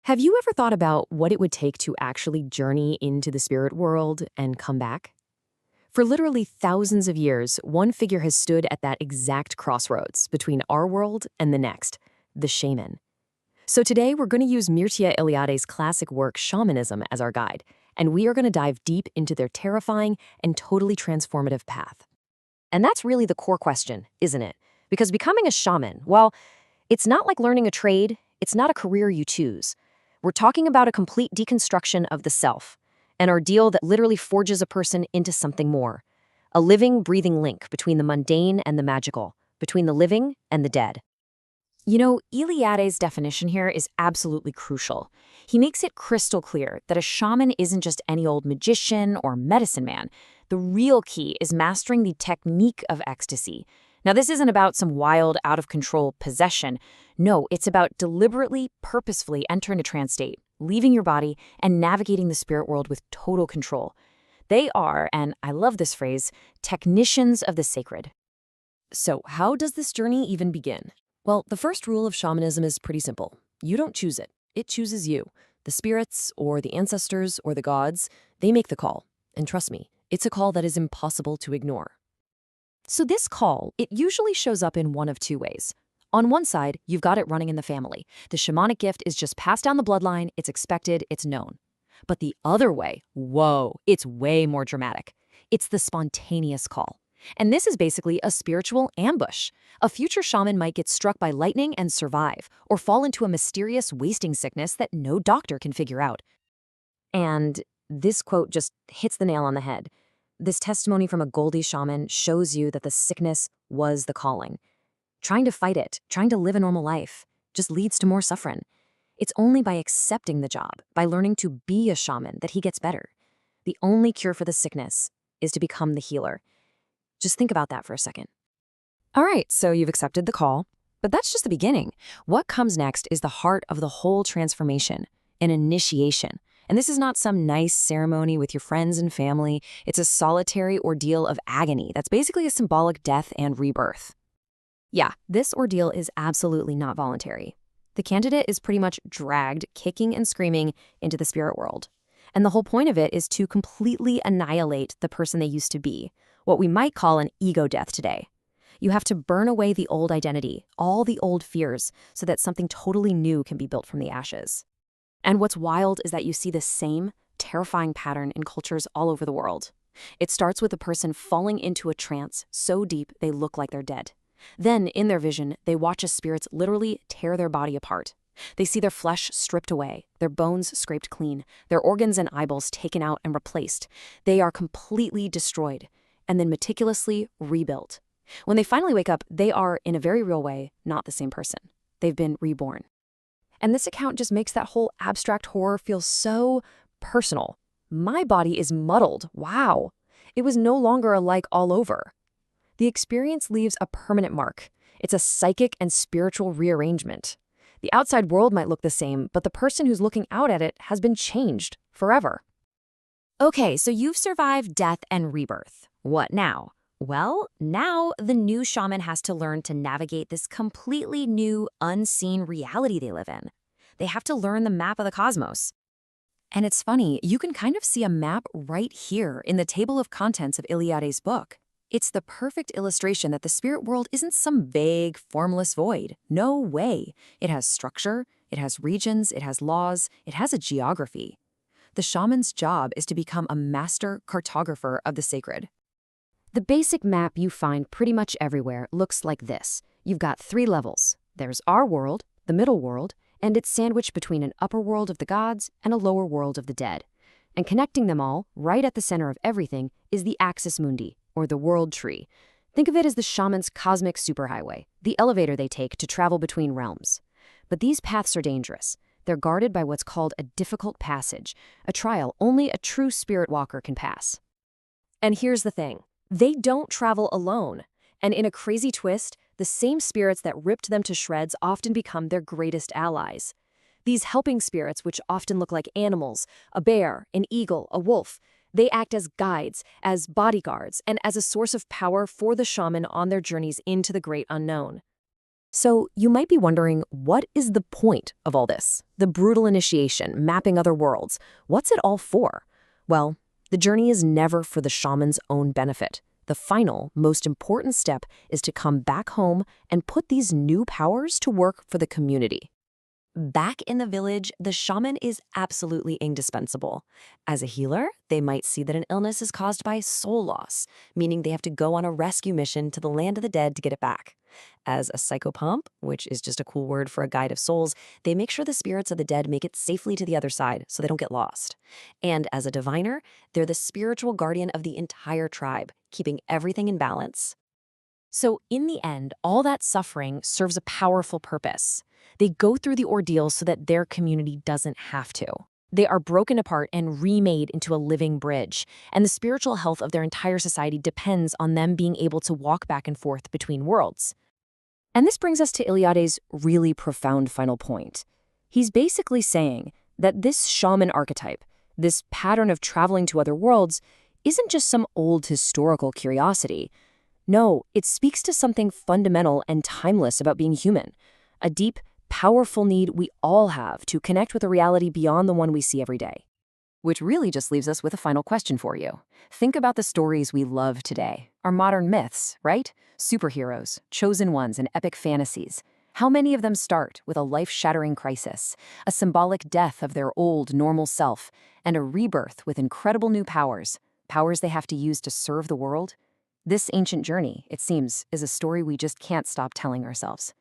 Have you ever thought about what it would take to actually journey into the spirit world and come back? For literally thousands of years, one figure has stood at that exact crossroads between our world and the next, the shaman. So today we're going to use Mircea Eliade's classic work Shamanism as our guide, and we are going to dive deep into their terrifying and totally transformative path. And that's really the core question, isn't it? Because becoming a shaman, well, it's not like learning a trade, it's not a career you choose. We're talking about a complete deconstruction of the self, an ordeal that literally forges a person into something more, a living, breathing link between the mundane and the magical, between the living and the dead. You know, Eliade's definition here is absolutely crucial. He makes it crystal clear that a shaman isn't just any old magician or medicine man. The real key is mastering the technique of ecstasy. Now, this isn't about some wild, out-of-control possession. No, it's about deliberately, purposefully entering a trance state, leaving your body, and navigating the spirit world with total control. They are, and I love this phrase, technicians of the sacred. So how does this journey even begin? Well, the first rule of shamanism is pretty simple. You don't choose it. It chooses you. The spirits, or the ancestors, or the gods, they make the call. And trust me, it's a call that is impossible to ignore. So this call, it usually shows up in one of two ways. On one side, you've got it running in the family. The shamanic gift is just passed down the bloodline, it's expected, it's known. But the other way, whoa, it's way more dramatic. It's the spontaneous call. And this is basically a spiritual ambush. A future shaman might get struck by lightning and survive, or fall into a mysterious wasting sickness that no doctor can figure out. And this quote just hits the nail on the head. This testimony from a Goldie shaman shows you that the sickness was the calling. Trying to fight it, trying to live a normal life, just leads to more suffering. It's only by accepting the job, by learning to be a shaman, that he gets better. The only cure for the sickness is to become the healer. Just think about that for a second. All right, so you've accepted the call, but that's just the beginning. What comes next is the heart of the whole transformation, an initiation. And this is not some nice ceremony with your friends and family. It's a solitary ordeal of agony that's basically a symbolic death and rebirth. Yeah, this ordeal is absolutely not voluntary. The candidate is pretty much dragged, kicking and screaming, into the spirit world. And the whole point of it is to completely annihilate the person they used to be, what we might call an ego death today. You have to burn away the old identity, all the old fears, so that something totally new can be built from the ashes. And what's wild is that you see the same terrifying pattern in cultures all over the world. It starts with a person falling into a trance so deep they look like they're dead. Then, in their vision, they watch as spirits literally tear their body apart. They see their flesh stripped away, their bones scraped clean, their organs and eyeballs taken out and replaced. They are completely destroyed, and then meticulously rebuilt. When they finally wake up, they are, in a very real way, not the same person. They've been reborn. And this account just makes that whole abstract horror feel so personal. My body is muddled. Wow. It was no longer alike all over. The experience leaves a permanent mark. It's a psychic and spiritual rearrangement. The outside world might look the same, but the person who's looking out at it has been changed forever. Okay, so you've survived death and rebirth. What now? Well, now the new shaman has to learn to navigate this completely new, unseen reality they live in. They have to learn the map of the cosmos. And it's funny, you can kind of see a map right here in the table of contents of Eliade's book. It's the perfect illustration that the spirit world isn't some vague, formless void. No way. It has structure, it has regions, it has laws, it has a geography. The shaman's job is to become a master cartographer of the sacred. The basic map you find pretty much everywhere looks like this. You've got 3 levels. There's our world, the middle world, and it's sandwiched between an upper world of the gods and a lower world of the dead. And connecting them all, right at the center of everything, is the Axis Mundi, or the world tree. Think of it as the shaman's cosmic superhighway, the elevator they take to travel between realms. But these paths are dangerous. They're guarded by what's called a difficult passage, a trial only a true spirit walker can pass. And here's the thing. They don't travel alone. And in a crazy twist, the same spirits that ripped them to shreds often become their greatest allies. These helping spirits, which often look like animals, a bear, an eagle, a wolf, they act as guides, as bodyguards, and as a source of power for the shaman on their journeys into the great unknown. So you might be wondering, what is the point of all this? The brutal initiation, mapping other worlds. What's it all for? Well, the journey is never for the shaman's own benefit. The final, most important step is to come back home and put these new powers to work for the community. Back in the village, the shaman is absolutely indispensable. As a healer, they might see that an illness is caused by soul loss, meaning they have to go on a rescue mission to the land of the dead to get it back. As a psychopomp, which is just a cool word for a guide of souls, they make sure the spirits of the dead make it safely to the other side so they don't get lost. And as a diviner, they're the spiritual guardian of the entire tribe, keeping everything in balance. So in the end, all that suffering serves a powerful purpose. They go through the ordeal so that their community doesn't have to. They are broken apart and remade into a living bridge, and the spiritual health of their entire society depends on them being able to walk back and forth between worlds. And this brings us to Eliade's really profound final point. He's basically saying that this shaman archetype, this pattern of traveling to other worlds, isn't just some old historical curiosity. No, it speaks to something fundamental and timeless about being human, a deep, powerful need we all have to connect with a reality beyond the one we see every day. Which really just leaves us with a final question for you. Think about the stories we love today, our modern myths, right? Superheroes, chosen ones, and epic fantasies. How many of them start with a life-shattering crisis, a symbolic death of their old, normal self, and a rebirth with incredible new powers, powers they have to use to serve the world? This ancient journey, it seems, is a story we just can't stop telling ourselves.